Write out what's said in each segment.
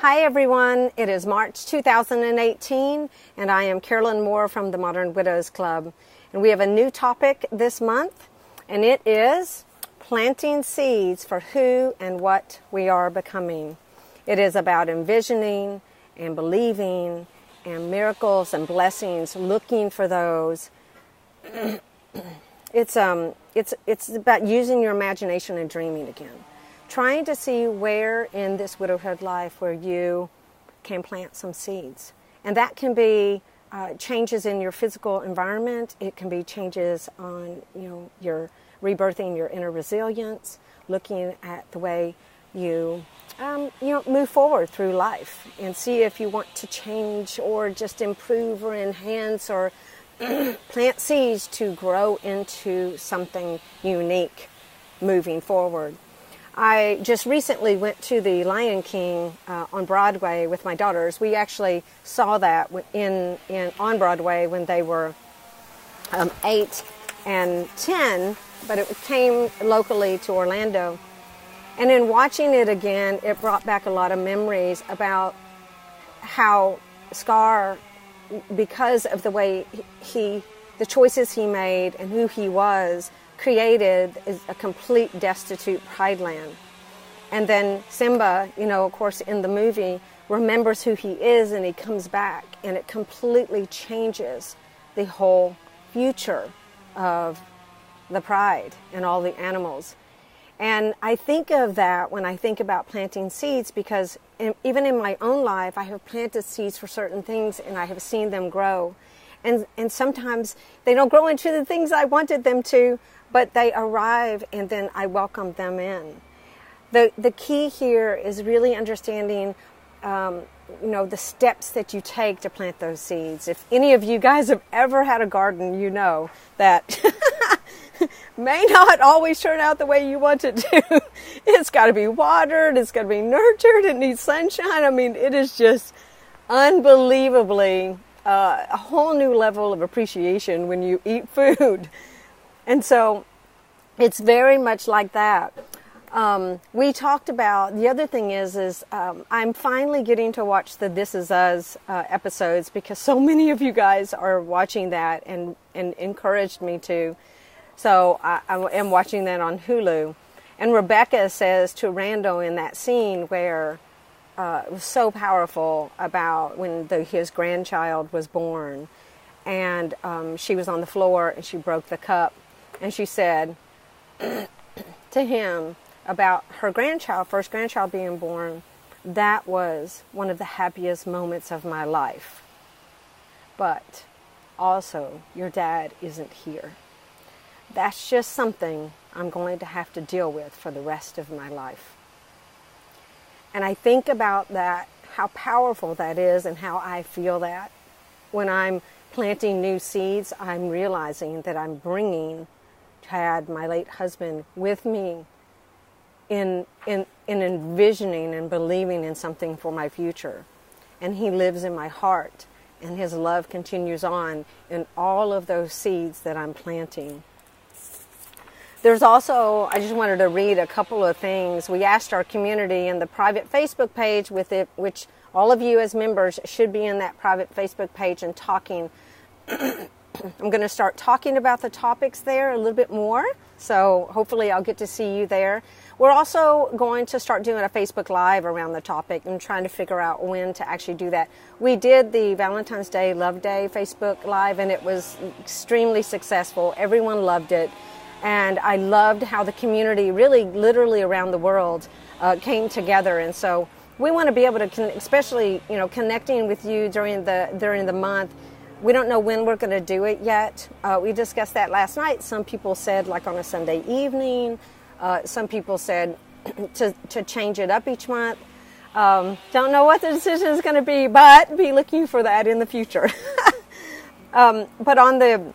Hi everyone, it is March 2018 and I am Carolyn Moore from the Modern Widows Club. And we have a new topic this month, and it is planting seeds for who and what we are becoming. It is about envisioning and believing and miracles and blessings, looking for those. It's about using your imagination and dreaming again. Trying to see where in this widowhood life where you can plant some seeds. And that can be changes in your physical environment. It can be changes on, your rebirthing your inner resilience, looking at the way you move forward through life and see if you want to change or just improve or enhance or plant seeds to grow into something unique moving forward. I just recently went to the Lion King on Broadway with my daughters. We actually saw that on Broadway when they were 8 and 10, but it came locally to Orlando. And in watching it again, it brought back a lot of memories about how Scar, because of the way the choices he made and who he was, created a complete destitute pride land. And then Simba, of course, in the movie, remembers who he is and he comes back, and it completely changes the whole future of the pride and all the animals. And I think of that when I think about planting seeds, because even in my own life, I have planted seeds for certain things and I have seen them grow. And sometimes they don't grow into the things I wanted them to, but they arrive and then I welcome them in. The key here is really understanding, the steps that you take to plant those seeds. If any of you guys have ever had a garden, you know that may not always turn out the way you want it to. It's got to be watered, it's got to be nurtured, it needs sunshine. I mean, it is just unbelievably a whole new level of appreciation when you eat food. And so it's very much like that. We talked about, the other thing is I'm finally getting to watch the This Is Us episodes, because so many of you guys are watching that and encouraged me to. So I am watching that on Hulu. And Rebecca says to Rando in that scene where it was so powerful about when his grandchild was born, and she was on the floor and she broke the cup, and she said to him about her first grandchild being born, that was one of the happiest moments of my life. But also, your dad isn't here. That's just something I'm going to have to deal with for the rest of my life. And I think about that, how powerful that is, and how I feel that. When I'm planting new seeds, I'm realizing that I'm bringing Chad, my late husband, with me in envisioning and believing in something for my future. And he lives in my heart, and his love continues on in all of those seeds that I'm planting. There's also, I just wanted to read a couple of things. We asked our community in the private Facebook page, which all of you as members should be in that private Facebook page and talking. I'm going to start talking about the topics there a little bit more, so hopefully I'll get to see you there. We're also going to start doing a Facebook Live around the topic and trying to figure out when to actually do that. We did the Valentine's Day Love Day Facebook Live, and it was extremely successful. Everyone loved it. And I loved how the community really literally around the world came together. And so we want to be able to, especially, connecting with you during the month. We don't know when we're going to do it yet. We discussed that last night. Some people said like on a Sunday evening. Some people said to change it up each month. Don't know what the decision is going to be, but be looking for that in the future. But on the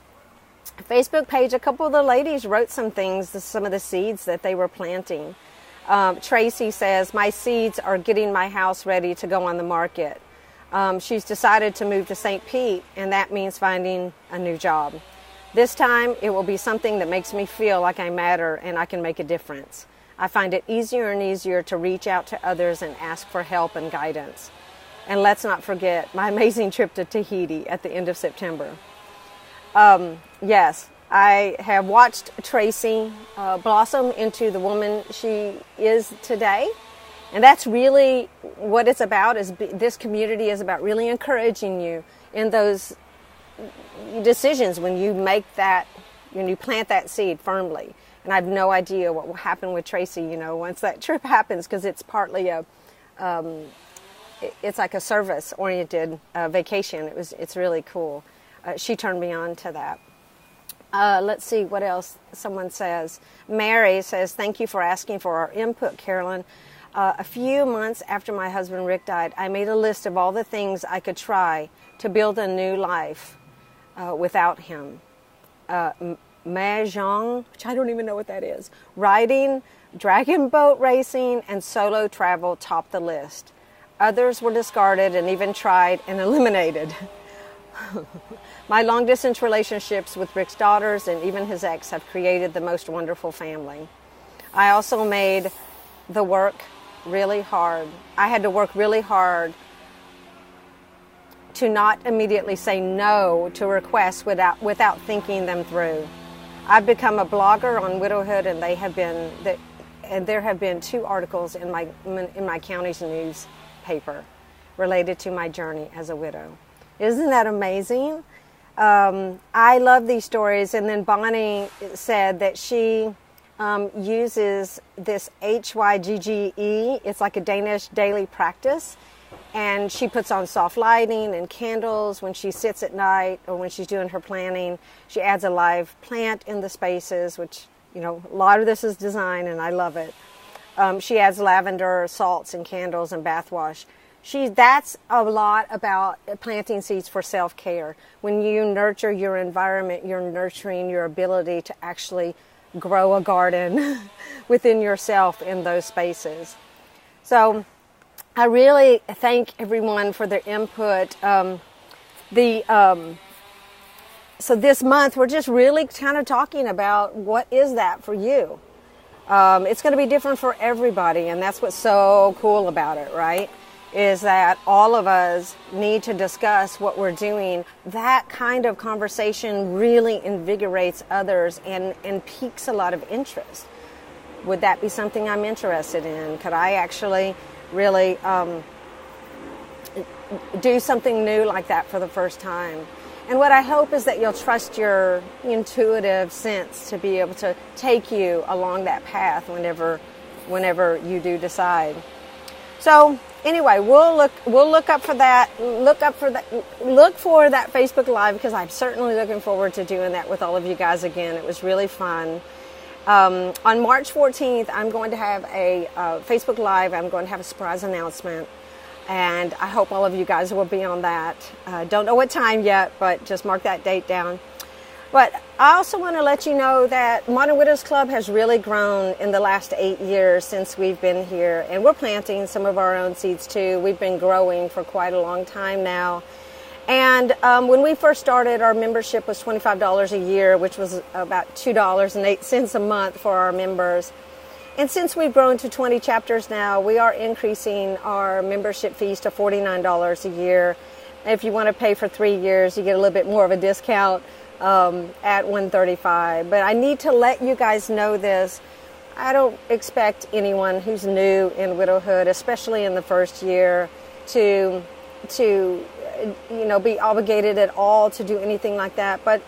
Facebook page, a couple of the ladies wrote some things, some of the seeds that they were planting. Tracy says, my seeds are getting my house ready to go on the market. She's decided to move to St. Pete, and that means finding a new job. This time, it will be something that makes me feel like I matter and I can make a difference. I find it easier and easier to reach out to others and ask for help and guidance. And let's not forget my amazing trip to Tahiti at the end of September. Yes, I have watched Tracy blossom into the woman she is today. And that's really what it's about. This community is about really encouraging you in those decisions when you make that, when you plant that seed firmly. And I have no idea what will happen with Tracy, once that trip happens, because it's partly it's like a service-oriented vacation. It's really cool. She turned me on to that. Let's see what else someone says. Mary says, thank you for asking for our input, Carolyn. A few months after my husband Rick died, I made a list of all the things I could try to build a new life without him. Mahjong, which I don't even know what that is, riding, dragon boat racing, and solo travel topped the list. Others were discarded and even tried and eliminated. My long-distance relationships with Rick's daughters and even his ex have created the most wonderful family. I also made the work really hard. I had to work really hard to not immediately say no to requests without thinking them through. I've become a blogger on widowhood, and there have been 2 articles in my county's newspaper related to my journey as a widow. Isn't that amazing? I love these stories. And then Bonnie said that she uses this HYGGE. It's like a Danish daily practice. And she puts on soft lighting and candles when she sits at night or when she's doing her planning. She adds a live plant in the spaces, which, a lot of this is design, and I love it. She adds lavender, salts, and candles and bath wash. That's a lot about planting seeds for self-care. When you nurture your environment, you're nurturing your ability to actually grow a garden within yourself in those spaces. So I really thank everyone for their input. So this month, we're just really kind of talking about what is that for you. It's going to be different for everybody, and that's what's so cool about it, right? Is that all of us need to discuss what we're doing. That kind of conversation really invigorates others and piques a lot of interest. Would that be something I'm interested in? Could I actually really do something new like that for the first time? And what I hope is that you'll trust your intuitive sense to be able to take you along that path whenever you do decide. So anyway, we'll look for that Facebook Live, because I'm certainly looking forward to doing that with all of you guys again. It was really fun. On March 14th, I'm going to have a Facebook Live. I'm going to have a surprise announcement, and I hope all of you guys will be on that. Don't know what time yet, but just mark that date down. But I also want to let you know that Modern Widows Club has really grown in the last 8 years since we've been here, and we're planting some of our own seeds too. We've been growing for quite a long time now. And when we first started, our membership was $25 a year, which was about $2.08 a month for our members. And since we've grown to 20 chapters now, we are increasing our membership fees to $49 a year. If you want to pay for 3 years, you get a little bit more of a discount at $135. But I need to let you guys know this. I don't expect anyone who's new in widowhood, especially in the first year, to be obligated at all to do anything like that. But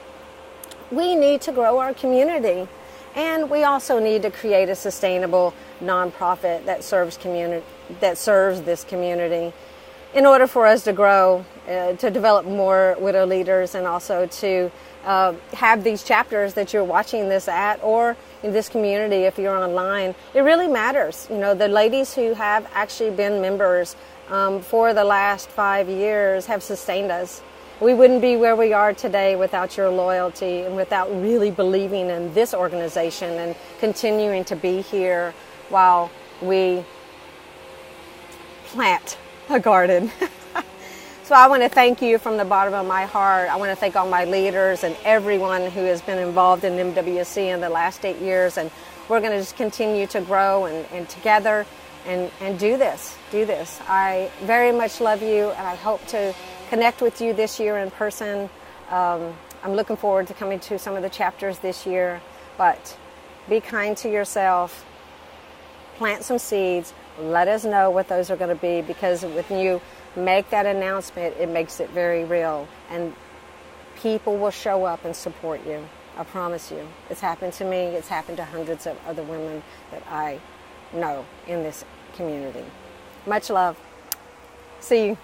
we need to grow our community, and we also need to create a sustainable nonprofit that serves this community in order for us to grow, to develop more widow leaders, and also to have these chapters that you're watching this at, or in this community if you're online. It really matters. The ladies who have actually been members for the last 5 years have sustained us. We wouldn't be where we are today without your loyalty and without really believing in this organization and continuing to be here while we plant a garden. So I want to thank you from the bottom of my heart. I want to thank all my leaders and everyone who has been involved in MWC in the last 8 years, and we're going to just continue to grow and together and do this. I very much love you, and I hope to connect with you this year in person. I'm looking forward to coming to some of the chapters this year, but be kind to yourself, plant some seeds, let us know what those are going to be, because when you make that announcement, it makes it very real, and people will show up and support you. I promise you. It's happened to me. It's happened to hundreds of other women that I know in this community. Much love. See you.